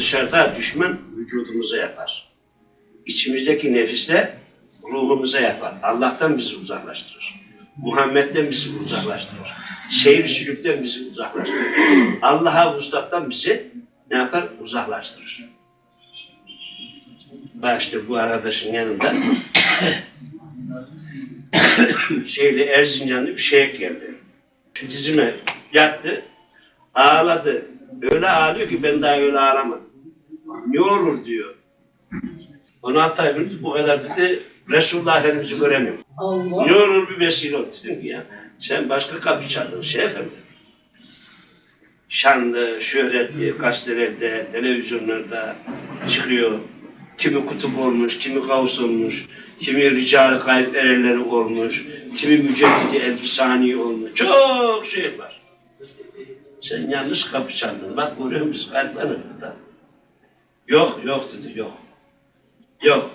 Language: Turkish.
Dışarıda düşman vücudumuza yapar. İçimizdeki nefisle ruhumuza yapar. Allah'tan bizi uzaklaştırır. Muhammed'den bizi uzaklaştırır. Seyir sülükten bizi uzaklaştırır. Allah'a vuslattan bizi ne yapar? Uzaklaştırır. Bak işte bu arkadaşın yanında Erzincanlı bir şeye geldi. Şu dizime yattı, ağladı. Öyle ağlıyor ki ben daha öyle ağlamadım. Ne olur diyor. 16 ay önce bu kadar dedi, Resulullah Efendimiz'i göremiyorum. Allah. Ne olur bir vesile ol dedim ki ya. Sen başka kapı çaldın efendim. Şanlı, şöhretli, gazetelerde, televizyonlarda çıkıyor. Kimi kutup olmuş, kimi gavs olmuş, kimi rical-i gayb erelleri olmuş, kimi müceddidi elbisani olmuş. Çok şey var. Sen yanlış kapı çaldın. Bak görüyor musun? Kalpler burada. Yok, yok dedi, yok. Yok.